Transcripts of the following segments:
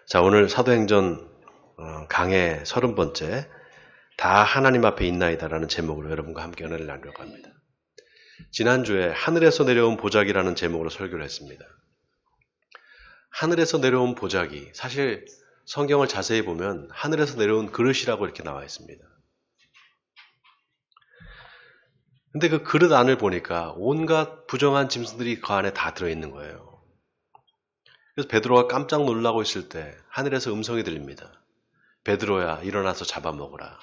자, 오늘 사도행전 강해 30번째 다 하나님 앞에 있나이다라는 제목으로 여러분과 함께 은혜를 나누려고 합니다. 지난주에 하늘에서 내려온 보자기라는 제목으로 설교를 했습니다. 하늘에서 내려온 보자기, 사실 성경을 자세히 보면 하늘에서 내려온 그릇이라고 이렇게 나와 있습니다. 근데 그 그릇 안을 보니까 온갖 부정한 짐승들이 그 안에 다 들어있는 거예요. 그래서 베드로가 깜짝 놀라고 있을 때 하늘에서 음성이 들립니다. 베드로야, 일어나서 잡아먹으라.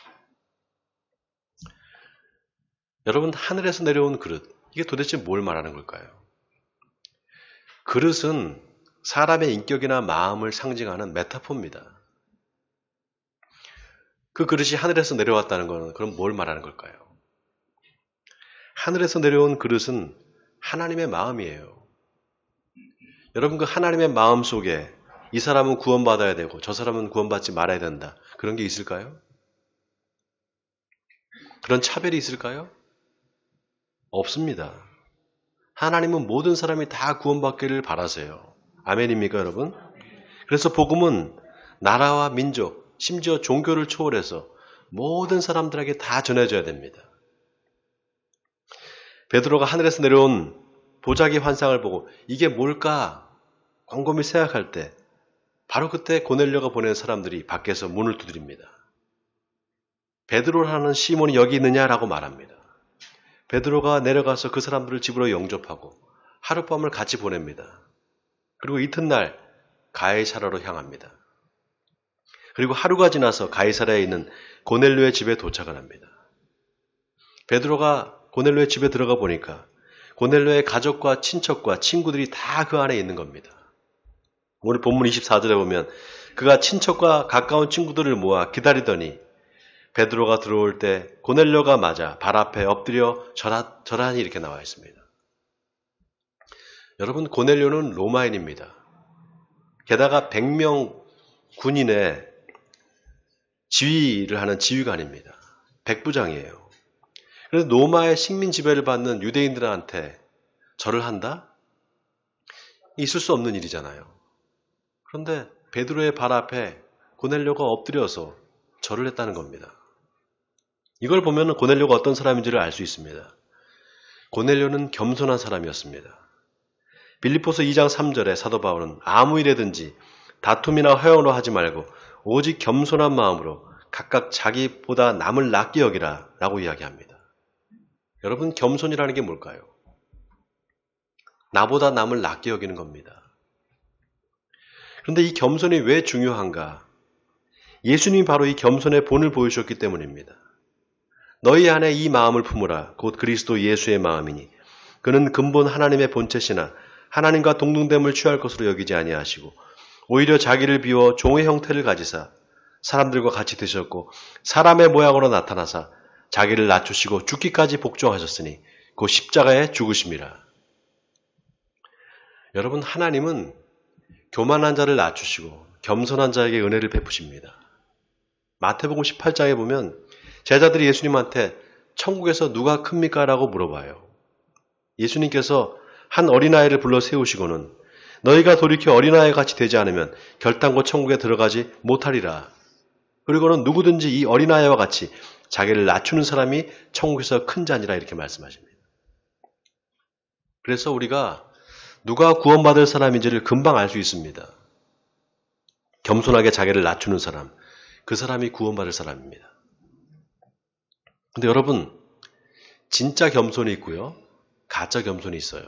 여러분, 하늘에서 내려온 그릇, 이게 도대체 뭘 말하는 걸까요? 그릇은 사람의 인격이나 마음을 상징하는 메타포입니다. 그 그릇이 하늘에서 내려왔다는 것은 그럼 뭘 말하는 걸까요? 하늘에서 내려온 그릇은 하나님의 마음이에요. 여러분, 그 하나님의 마음 속에 이 사람은 구원받아야 되고 저 사람은 구원받지 말아야 된다. 그런 게 있을까요? 그런 차별이 있을까요? 없습니다. 하나님은 모든 사람이 다 구원받기를 바라세요. 아멘입니까, 여러분? 그래서 복음은 나라와 민족, 심지어 종교를 초월해서 모든 사람들에게 다 전해져야 됩니다. 베드로가 하늘에서 내려온 보자기 환상을 보고 이게 뭘까 곰곰이 생각할 때 바로 그때 고넬료가 보낸 사람들이 밖에서 문을 두드립니다. 베드로라는 시몬이 여기 있느냐라고 말합니다. 베드로가 내려가서 그 사람들을 집으로 영접하고 하룻밤을 같이 보냅니다. 그리고 이튿날 가이사라로 향합니다. 그리고 하루가 지나서 가이사라에 있는 고넬료의 집에 도착을 합니다. 베드로가 고넬료의 집에 들어가 보니까 고넬료의 가족과 친척과 친구들이 다 그 안에 있는 겁니다. 오늘 본문 24절에 보면 그가 친척과 가까운 친구들을 모아 기다리더니 베드로가 들어올 때 고넬료가 맞아 발 앞에 엎드려 절하니 이렇게 나와 있습니다. 여러분, 고넬료는 로마인입니다. 게다가 100명 군인의 지휘를 하는 지휘관입니다. 백부장이에요. 그래서 로마의 식민 지배를 받는 유대인들한테 절을 한다? 있을 수 없는 일이잖아요. 그런데 베드로의 발 앞에 고넬료가 엎드려서 절을 했다는 겁니다. 이걸 보면 고넬료가 어떤 사람인지를 알 수 있습니다. 고넬료는 겸손한 사람이었습니다. 빌립보서 2장 3절에 사도 바울은 아무 일에든지 다툼이나 허영으로 하지 말고 오직 겸손한 마음으로 각각 자기보다 남을 낫게 여기라 라고 이야기합니다. 여러분, 겸손이라는 게 뭘까요? 나보다 남을 낫게 여기는 겁니다. 그런데 이 겸손이 왜 중요한가? 예수님이 바로 이 겸손의 본을 보여주셨기 때문입니다. 너희 안에 이 마음을 품으라. 곧 그리스도 예수의 마음이니 그는 근본 하나님의 본체시나 하나님과 동등됨을 취할 것으로 여기지 아니하시고 오히려 자기를 비워 종의 형태를 가지사 사람들과 같이 드셨고 사람의 모양으로 나타나사 자기를 낮추시고 죽기까지 복종하셨으니 곧 십자가에 죽으심이라. 여러분, 하나님은 교만한 자를 낮추시고 겸손한 자에게 은혜를 베푸십니다. 마태복음 18장에 보면 제자들이 예수님한테 천국에서 누가 큽니까? 라고 물어봐요. 예수님께서 한 어린아이를 불러 세우시고는 너희가 돌이켜 어린아이 같이 되지 않으면 결단코 천국에 들어가지 못하리라. 그리고는 누구든지 이 어린아이와 같이 자기를 낮추는 사람이 천국에서 큰 자니라 이렇게 말씀하십니다. 그래서 우리가 누가 구원받을 사람인지를 금방 알 수 있습니다. 겸손하게 자기를 낮추는 사람, 그 사람이 구원받을 사람입니다. 근데 여러분, 진짜 겸손이 있고요, 가짜 겸손이 있어요.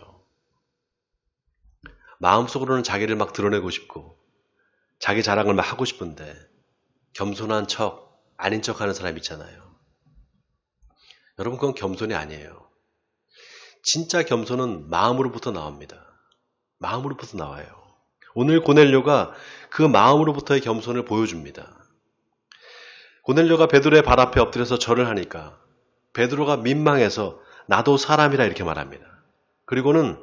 마음속으로는 자기를 막 드러내고 싶고 자기 자랑을 막 하고 싶은데 겸손한 척, 아닌 척 하는 사람 있잖아요. 여러분, 그건 겸손이 아니에요. 진짜 겸손은 마음으로부터 나옵니다. 마음으로부터 나와요. 오늘 고넬료가 그 마음으로부터의 겸손을 보여줍니다. 고넬료가 베드로의 발 앞에 엎드려서 절을 하니까 베드로가 민망해서 나도 사람이라 이렇게 말합니다. 그리고는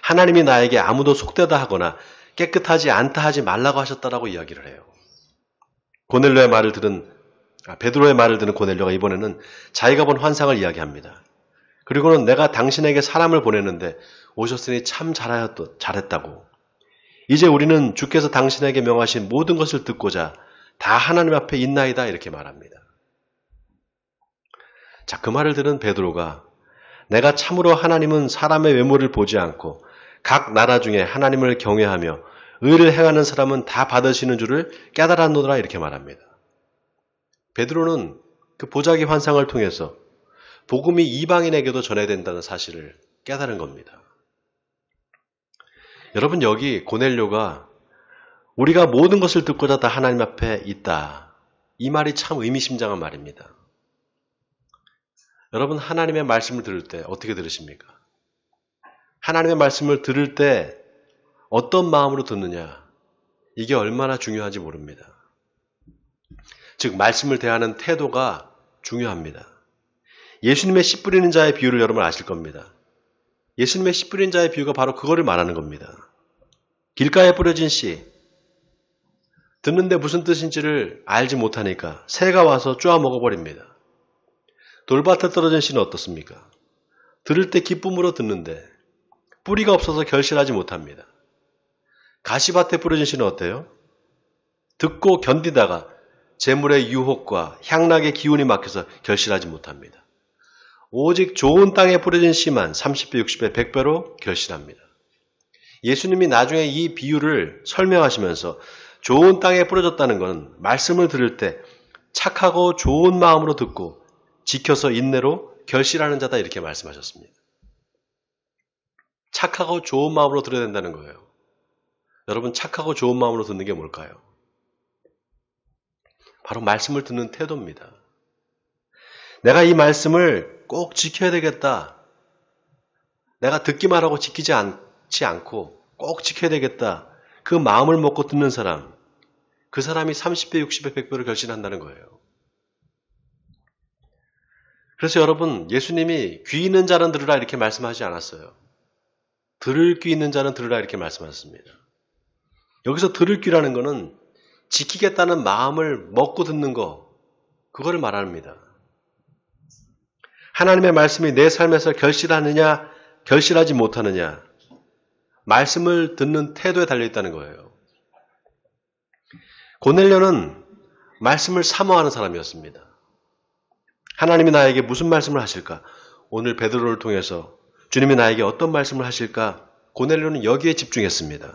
하나님이 나에게 아무도 속되다 하거나 깨끗하지 않다 하지 말라고 하셨다라고 이야기를 해요. 베드로의 말을 들은 고넬료가 이번에는 자기가 본 환상을 이야기합니다. 그리고는 내가 당신에게 사람을 보냈는데 오셨으니 참 잘했다고. 이제 우리는 주께서 당신에게 명하신 모든 것을 듣고자 다 하나님 앞에 있나이다 이렇게 말합니다. 자, 그 말을 들은 베드로가 내가 참으로 하나님은 사람의 외모를 보지 않고 각 나라 중에 하나님을 경외하며 의를 행하는 사람은 다 받으시는 줄을 깨달았노라 이렇게 말합니다. 베드로는 그 보자기 환상을 통해서 복음이 이방인에게도 전해야 된다는 사실을 깨달은 겁니다. 여러분, 여기 고넬료가 우리가 모든 것을 듣고자 다 하나님 앞에 있다. 이 말이 참 의미심장한 말입니다. 여러분, 하나님의 말씀을 들을 때 어떻게 들으십니까? 하나님의 말씀을 들을 때 어떤 마음으로 듣느냐, 이게 얼마나 중요한지 모릅니다. 즉, 말씀을 대하는 태도가 중요합니다. 예수님의 씨 뿌리는 자의 비유를 여러분 아실 겁니다. 예수님의 씨 뿌리는 자의 비유가 바로 그거를 말하는 겁니다. 길가에 뿌려진 씨, 듣는데 무슨 뜻인지를 알지 못하니까 새가 와서 쪼아 먹어버립니다. 돌밭에 떨어진 씨는 어떻습니까? 들을 때 기쁨으로 듣는데 뿌리가 없어서 결실하지 못합니다. 가시밭에 뿌려진 씨는 어때요? 듣고 견디다가 재물의 유혹과 향락의 기운이 막혀서 결실하지 못합니다. 오직 좋은 땅에 뿌려진 씨만 30배, 60배, 100배로 결실합니다. 예수님이 나중에 이 비유를 설명하시면서 좋은 땅에 뿌려졌다는 건 말씀을 들을 때 착하고 좋은 마음으로 듣고 지켜서 인내로 결실하는 자다 이렇게 말씀하셨습니다. 착하고 좋은 마음으로 들어야 된다는 거예요. 여러분, 착하고 좋은 마음으로 듣는 게 뭘까요? 바로 말씀을 듣는 태도입니다. 내가 이 말씀을 꼭 지켜야 되겠다. 내가 듣기만 하고 지키지 않지 않고 꼭 지켜야 되겠다. 그 마음을 먹고 듣는 사람, 그 사람이 30배, 60배, 100배로 결신한다는 거예요. 그래서 여러분, 예수님이 귀 있는 자는 들으라 이렇게 말씀하지 않았어요. 들을 귀 있는 자는 들으라 이렇게 말씀하셨습니다. 여기서 들을 귀라는 거는 지키겠다는 마음을 먹고 듣는 거, 그거를 말합니다. 하나님의 말씀이 내 삶에서 결실하느냐, 결실하지 못하느냐, 말씀을 듣는 태도에 달려있다는 거예요. 고넬료는 말씀을 사모하는 사람이었습니다. 하나님이 나에게 무슨 말씀을 하실까? 오늘 베드로를 통해서 주님이 나에게 어떤 말씀을 하실까? 고넬료는 여기에 집중했습니다.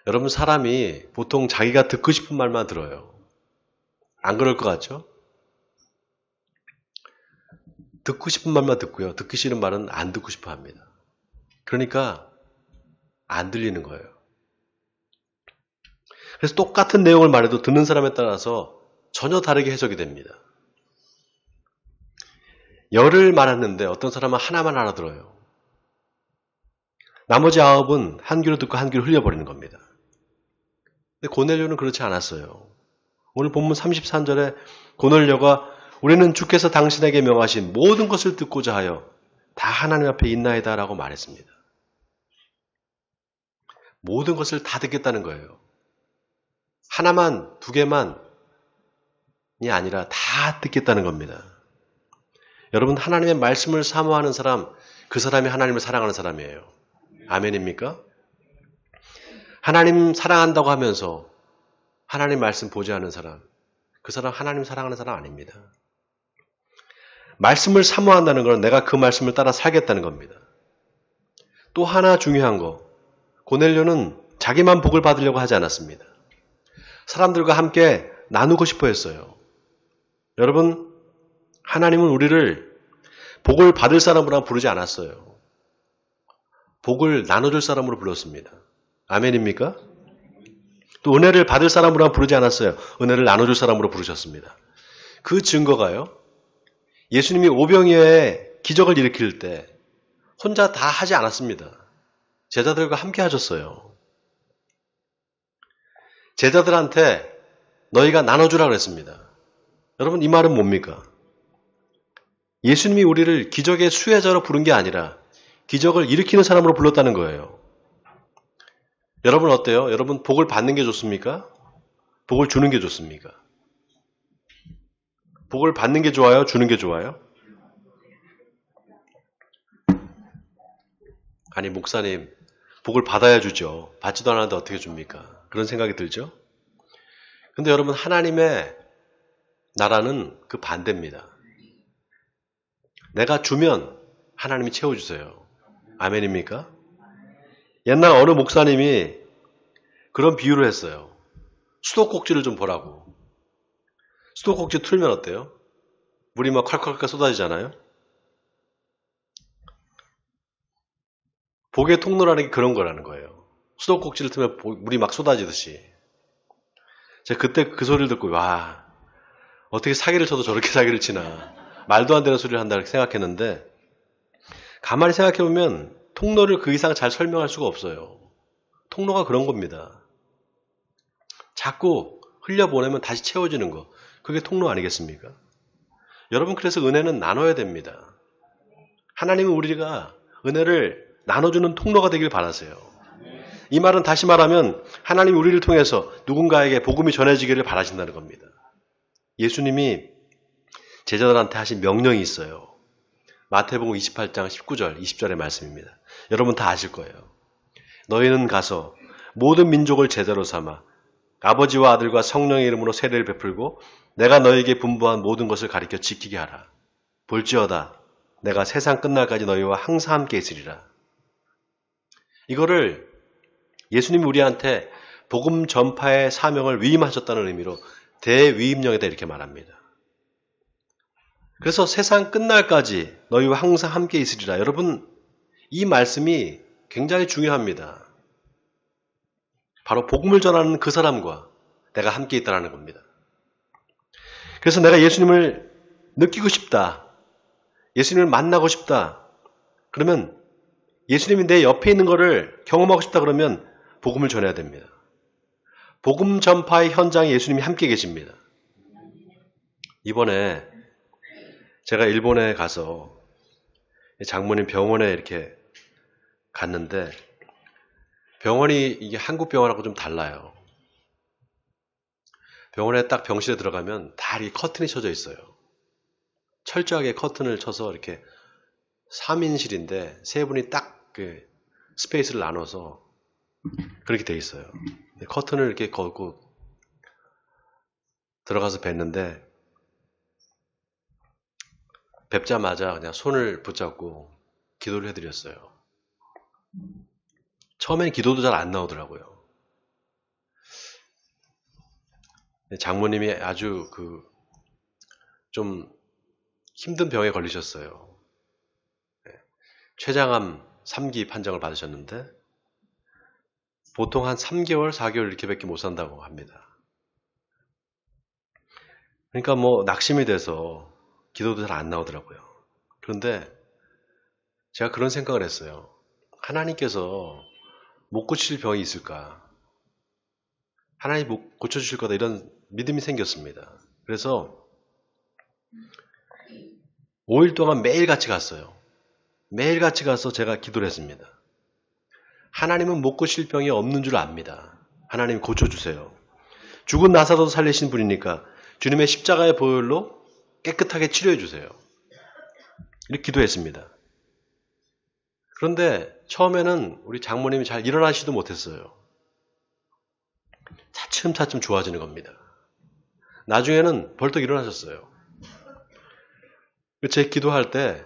여러분, 사람이 보통 자기가 듣고 싶은 말만 들어요. 안 그럴 것 같죠? 듣고 싶은 말만 듣고요. 듣기 싫은 말은 안 듣고 싶어 합니다. 그러니까 안 들리는 거예요. 그래서 똑같은 내용을 말해도 듣는 사람에 따라서 전혀 다르게 해석이 됩니다. 열을 말했는데 어떤 사람은 하나만 알아들어요. 나머지 9은 한 귀로 듣고 한 귀로 흘려버리는 겁니다. 근데 고넬료는 그렇지 않았어요. 오늘 본문 33절에 고넬료가 우리는 주께서 당신에게 명하신 모든 것을 듣고자 하여 다 하나님 앞에 있나이다 라고 말했습니다. 모든 것을 다 듣겠다는 거예요. 하나만, 두 개만이 아니라 다 듣겠다는 겁니다. 여러분, 하나님의 말씀을 사모하는 사람, 그 사람이 하나님을 사랑하는 사람이에요. 아멘입니까? 하나님 사랑한다고 하면서 하나님 말씀 보지 않는 사람, 그 사람 하나님 사랑하는 사람 아닙니다. 말씀을 사모한다는 건 내가 그 말씀을 따라 살겠다는 겁니다. 또 하나 중요한 거, 고넬료는 자기만 복을 받으려고 하지 않았습니다. 사람들과 함께 나누고 싶어 했어요. 여러분, 하나님은 우리를 복을 받을 사람으로 부르지 않았어요. 복을 나눠줄 사람으로 불렀습니다. 아멘입니까? 또 은혜를 받을 사람으로 부르지 않았어요. 은혜를 나눠줄 사람으로 부르셨습니다. 그 증거가요. 예수님이 오병이어의 기적을 일으킬 때 혼자 다 하지 않았습니다. 제자들과 함께 하셨어요. 제자들한테 너희가 나눠주라 그랬습니다. 여러분, 이 말은 뭡니까? 예수님이 우리를 기적의 수혜자로 부른 게 아니라 기적을 일으키는 사람으로 불렀다는 거예요. 여러분 어때요? 여러분 복을 받는 게 좋습니까? 복을 주는 게 좋습니까? 복을 받는 게 좋아요? 주는 게 좋아요? 아니, 목사님, 복을 받아야 주죠. 받지도 않았는데 어떻게 줍니까? 그런 생각이 들죠? 근데 여러분, 하나님의 나라는 그 반대입니다. 내가 주면 하나님이 채워주세요. 아멘입니까? 옛날 어느 목사님이 그런 비유를 했어요. 수도꼭지를 좀 보라고. 수도꼭지 틀면 어때요? 물이 막 콸콸콸 쏟아지잖아요? 복의 통로라는 게 그런 거라는 거예요. 수도꼭지를 틀면 물이 막 쏟아지듯이. 제가 그때 그 소리를 듣고, 와, 어떻게 사기를 쳐도 저렇게 사기를 치나. 말도 안 되는 소리를 한다 이렇게 생각했는데, 가만히 생각해보면 통로를 그 이상 잘 설명할 수가 없어요. 통로가 그런 겁니다. 자꾸 흘려보내면 다시 채워지는 거. 그게 통로 아니겠습니까? 여러분, 그래서 은혜는 나눠야 됩니다. 하나님은 우리가 은혜를 나눠주는 통로가 되길 바라세요. 이 말은 다시 말하면 하나님이 우리를 통해서 누군가에게 복음이 전해지기를 바라신다는 겁니다. 예수님이 제자들한테 하신 명령이 있어요. 마태복음 28장 19절, 20절의 말씀입니다. 여러분 다 아실 거예요. 너희는 가서 모든 민족을 제자로 삼아 아버지와 아들과 성령의 이름으로 세례를 베풀고 내가 너희에게 분부한 모든 것을 가르쳐 지키게 하라. 볼지어다 내가 세상 끝날까지 너희와 항상 함께 있으리라. 이거를 예수님이 우리한테 복음 전파의 사명을 위임하셨다는 의미로 대위임령에다 이렇게 말합니다. 그래서 세상 끝날까지 너희와 항상 함께 있으리라. 여러분, 이 말씀이 굉장히 중요합니다. 바로 복음을 전하는 그 사람과 내가 함께 있다는 겁니다. 그래서 내가 예수님을 느끼고 싶다. 예수님을 만나고 싶다. 그러면 예수님이 내 옆에 있는 것을 경험하고 싶다 그러면 복음을 전해야 됩니다. 복음 전파의 현장에 예수님이 함께 계십니다. 이번에 제가 일본에 가서 장모님 병원에 이렇게 갔는데 병원이 이게 한국 병원하고 좀 달라요. 병원에 딱 병실에 들어가면 다 이렇게 커튼이 쳐져 있어요. 철저하게 커튼을 쳐서 이렇게 3인실인데 세 분이 딱 그 스페이스를 나눠서 그렇게 돼 있어요. 커튼을 이렇게 걷고 들어가서 뵀는데 뵙자마자 그냥 손을 붙잡고 기도를 해드렸어요. 처음엔 기도도 잘 안 나오더라고요. 장모님이 아주 좀 힘든 병에 걸리셨어요. 췌장암 3기 판정을 받으셨는데 보통 한 3개월, 4개월 이렇게밖에 못 산다고 합니다. 그러니까 뭐 낙심이 돼서 기도도 잘 안 나오더라고요. 그런데 제가 그런 생각을 했어요. 하나님께서 못 고칠 병이 있을까? 하나님 못 고쳐주실 거다 이런 믿음이 생겼습니다. 그래서 5일 동안 매일 같이 갔어요. 매일 같이 가서 제가 기도를 했습니다. 하나님은 못 고칠 병이 없는 줄 압니다. 하나님 고쳐주세요. 죽은 나사로도 살리신 분이니까 주님의 십자가의 보혈로 깨끗하게 치료해 주세요. 이렇게 기도했습니다. 그런데 처음에는 우리 장모님이 잘 일어나시지도 못했어요. 차츰차츰 좋아지는 겁니다. 나중에는 벌떡 일어나셨어요. 제 기도할 때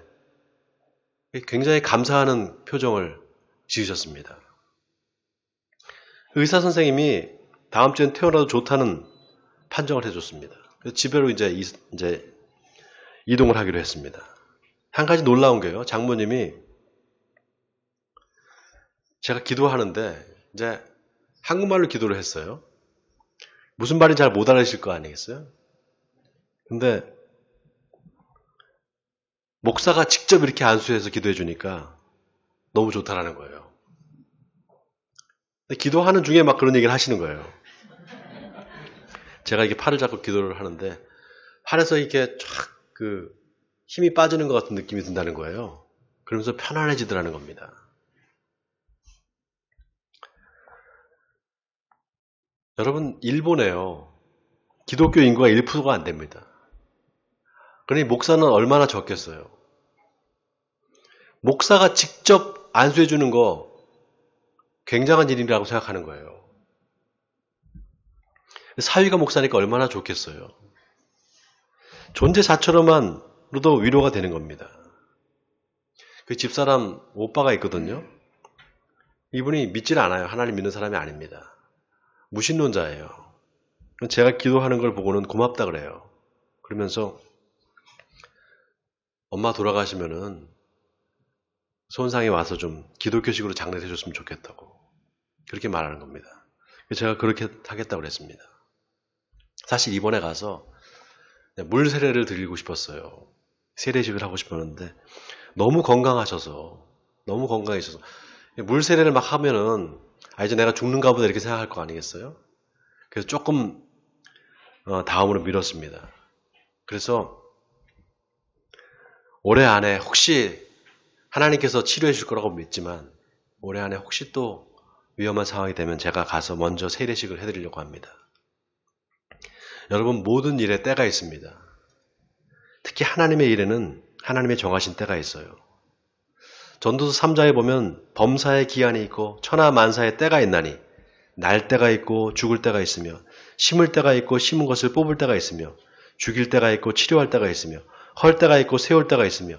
굉장히 감사하는 표정을 지으셨습니다. 의사 선생님이 다음 주엔 태어나도 좋다는 판정을 해줬습니다. 그래서 집으로 이제 이동을 하기로 했습니다. 한 가지 놀라운 게요. 장모님이 제가 기도하는데 이제 한국말로 기도를 했어요. 무슨 말인지 잘 못 알아주실 거 아니겠어요? 근데 목사가 직접 이렇게 안수해서 기도해 주니까 너무 좋다라는 거예요. 근데 기도하는 중에 막 그런 얘기를 하시는 거예요. 제가 이렇게 팔을 잡고 기도를 하는데 팔에서 이렇게 쫙 힘이 빠지는 것 같은 느낌이 든다는 거예요. 그러면서 편안해지더라는 겁니다. 여러분, 일본에요. 기독교 인구가 1%가 안 됩니다. 그러니 목사는 얼마나 적겠어요. 목사가 직접 안수해 주는 거 굉장한 일이라고 생각하는 거예요. 사위가 목사니까 얼마나 좋겠어요. 존재 자체로만으로도 위로가 되는 겁니다. 그 집사람 오빠가 있거든요. 이분이 믿질 않아요. 하나님 믿는 사람이 아닙니다. 무신론자예요. 제가 기도하는 걸 보고는 고맙다 그래요. 그러면서 엄마 돌아가시면은 손상이 와서 좀 기독교식으로 장례를 해줬으면 좋겠다고 그렇게 말하는 겁니다. 제가 그렇게 하겠다고 그랬습니다. 사실 이번에 가서 물 세례를 드리고 싶었어요. 세례식을 하고 싶었는데 너무 건강하셔서 물 세례를 막 하면은 이제 내가 죽는가 보다 이렇게 생각할 거 아니겠어요? 그래서 조금 다음으로 미뤘습니다. 그래서 올해 안에 혹시 하나님께서 치료해 줄 거라고 믿지만 올해 안에 혹시 또 위험한 상황이 되면 제가 가서 먼저 세례식을 해드리려고 합니다. 여러분, 모든 일에 때가 있습니다. 특히 하나님의 일에는 하나님의 정하신 때가 있어요. 전도서 3장에 보면 범사의 기한이 있고 천하만사의 때가 있나니 날 때가 있고 죽을 때가 있으며 심을 때가 있고 심은 것을 뽑을 때가 있으며 죽일 때가 있고 치료할 때가 있으며 헐 때가 있고 세울 때가 있으며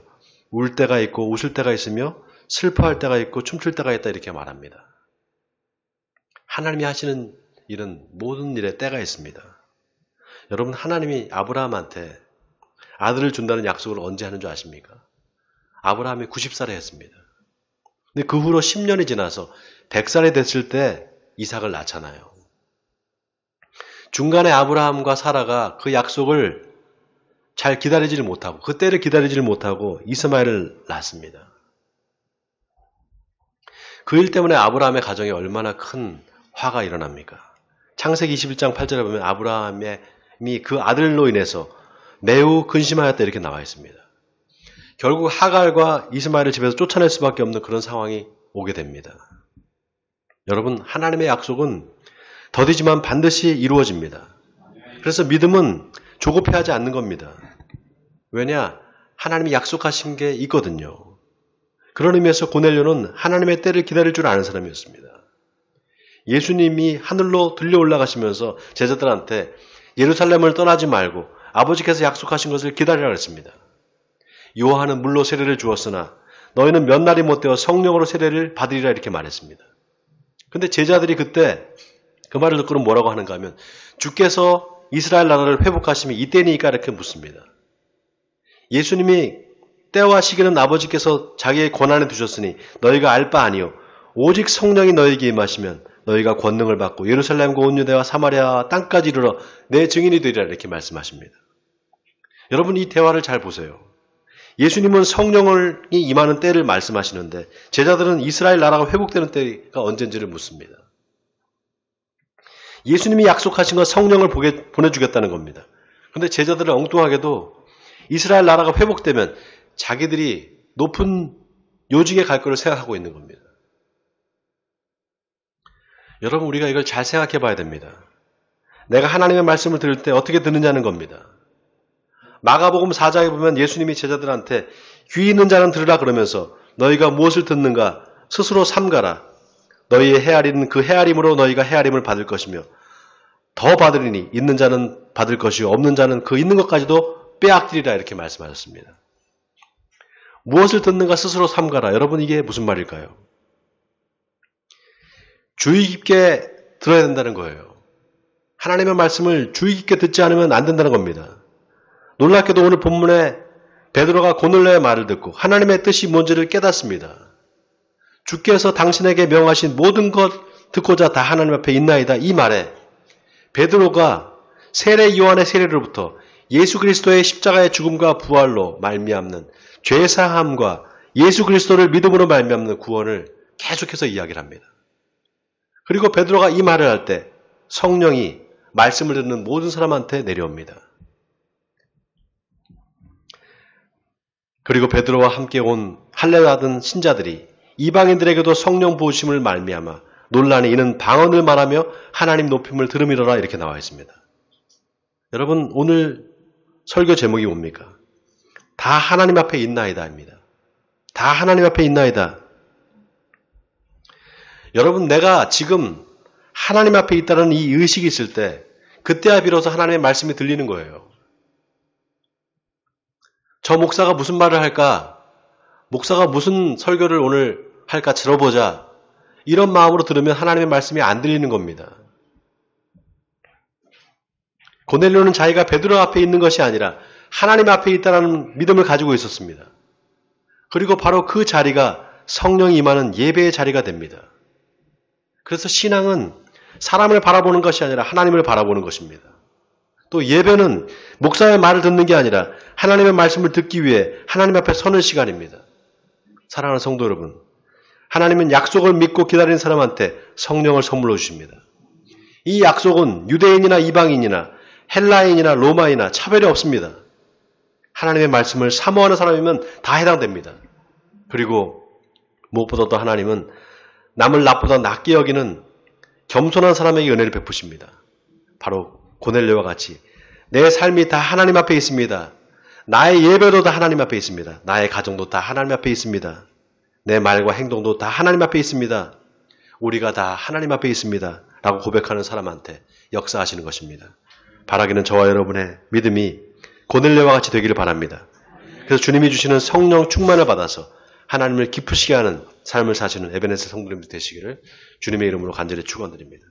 울 때가 있고 웃을 때가 있으며 슬퍼할 때가 있고 춤출 때가 있다 이렇게 말합니다. 하나님이 하시는 일은 모든 일에 때가 있습니다. 여러분, 하나님이 아브라함한테 아들을 준다는 약속을 언제 하는 줄 아십니까? 아브라함이 90살에 했습니다. 근데 그 후로 10년이 지나서 100살이 됐을 때 이삭을 낳잖아요. 중간에 아브라함과 사라가 그 약속을 잘 기다리지를 못하고 그 때를 기다리지를 못하고 이스마엘을 낳습니다. 그 일 때문에 아브라함의 가정에 얼마나 큰 화가 일어납니까? 창세기 21장 8절에 보면 아브라함이 그 아들로 인해서 매우 근심하였다 이렇게 나와 있습니다. 결국 하갈과 이스마엘을 집에서 쫓아낼 수밖에 없는 그런 상황이 오게 됩니다. 여러분, 하나님의 약속은 더디지만 반드시 이루어집니다. 그래서 믿음은 조급해하지 않는 겁니다. 왜냐? 하나님이 약속하신 게 있거든요. 그런 의미에서 고넬료는 하나님의 때를 기다릴 줄 아는 사람이었습니다. 예수님이 하늘로 들려 올라가시면서 제자들한테 예루살렘을 떠나지 말고 아버지께서 약속하신 것을 기다리라 했습니다. 요한은 물로 세례를 주었으나 너희는 몇 날이 못되어 성령으로 세례를 받으리라 이렇게 말했습니다. 근데 제자들이 그때 그 말을 듣고는 뭐라고 하는가 하면 주께서 이스라엘 나라를 회복하시면 이때니까 이렇게 묻습니다. 예수님이 때와 시기는 아버지께서 자기의 권한에 두셨으니 너희가 알 바 아니요 오직 성령이 너희에게 임하시면 너희가 권능을 받고 예루살렘과 온 유대와 사마리아 땅까지 이르러 내 증인이 되리라 이렇게 말씀하십니다. 여러분, 이 대화를 잘 보세요. 예수님은 성령이 임하는 때를 말씀하시는데 제자들은 이스라엘 나라가 회복되는 때가 언젠지를 묻습니다. 예수님이 약속하신 건 성령을 보내주겠다는 겁니다. 그런데 제자들은 엉뚱하게도 이스라엘 나라가 회복되면 자기들이 높은 요직에 갈 거를 생각하고 있는 겁니다. 여러분, 우리가 이걸 잘 생각해 봐야 됩니다. 내가 하나님의 말씀을 들을 때 어떻게 듣느냐는 겁니다. 마가복음 4장에 보면 예수님이 제자들한테 귀 있는 자는 들으라 그러면서 너희가 무엇을 듣는가 스스로 삼가라. 너희의 헤아리는 그 헤아림으로 너희가 헤아림을 받을 것이며 더 받으리니 있는 자는 받을 것이요 없는 자는 그 있는 것까지도 빼앗기리라 이렇게 말씀하셨습니다. 무엇을 듣는가 스스로 삼가라. 여러분, 이게 무슨 말일까요? 주의 깊게 들어야 된다는 거예요. 하나님의 말씀을 주의 깊게 듣지 않으면 안 된다는 겁니다. 놀랍게도 오늘 본문에 베드로가 고넬료의 말을 듣고 하나님의 뜻이 뭔지를 깨닫습니다. 주께서 당신에게 명하신 모든 것 듣고자 다 하나님 앞에 있나이다. 이 말에 베드로가 세례 요한의 세례로부터 예수 그리스도의 십자가의 죽음과 부활로 말미암는 죄사함과 예수 그리스도를 믿음으로 말미암는 구원을 계속해서 이야기를 합니다. 그리고 베드로가 이 말을 할 때 성령이 말씀을 듣는 모든 사람한테 내려옵니다. 그리고 베드로와 함께 온 할례받은 신자들이 이방인들에게도 성령 부으심을 말미암아 논란이 이는 방언을 말하며 하나님 높임을 들음이로라 이렇게 나와 있습니다. 여러분, 오늘 설교 제목이 뭡니까? 다 하나님 앞에 있나이다입니다. 다 하나님 앞에 있나이다. 여러분, 내가 지금 하나님 앞에 있다는 이 의식이 있을 때 그때야 비로소 하나님의 말씀이 들리는 거예요. 저 목사가 무슨 말을 할까? 목사가 무슨 설교를 오늘 할까 들어보자. 이런 마음으로 들으면 하나님의 말씀이 안 들리는 겁니다. 고넬료는 자기가 베드로 앞에 있는 것이 아니라 하나님 앞에 있다는 믿음을 가지고 있었습니다. 그리고 바로 그 자리가 성령이 임하는 예배의 자리가 됩니다. 그래서 신앙은 사람을 바라보는 것이 아니라 하나님을 바라보는 것입니다. 또 예배는 목사의 말을 듣는 게 아니라 하나님의 말씀을 듣기 위해 하나님 앞에 서는 시간입니다. 사랑하는 성도 여러분, 하나님은 약속을 믿고 기다리는 사람한테 성령을 선물로 주십니다. 이 약속은 유대인이나 이방인이나 헬라인이나 로마이나 차별이 없습니다. 하나님의 말씀을 사모하는 사람이면 다 해당됩니다. 그리고 무엇보다도 하나님은 남을 나보다 낫게 여기는 겸손한 사람에게 은혜를 베푸십니다. 바로 고넬료와 같이 내 삶이 다 하나님 앞에 있습니다. 나의 예배도 다 하나님 앞에 있습니다. 나의 가정도 다 하나님 앞에 있습니다. 내 말과 행동도 다 하나님 앞에 있습니다. 우리가 다 하나님 앞에 있습니다. 라고 고백하는 사람한테 역사하시는 것입니다. 바라기는 저와 여러분의 믿음이 고넬료와 같이 되기를 바랍니다. 그래서 주님이 주시는 성령 충만을 받아서 하나님을 기쁘시게 하는 삶을 사시는 에베네셀 성도님들 되시기를 주님의 이름으로 간절히 축원드립니다.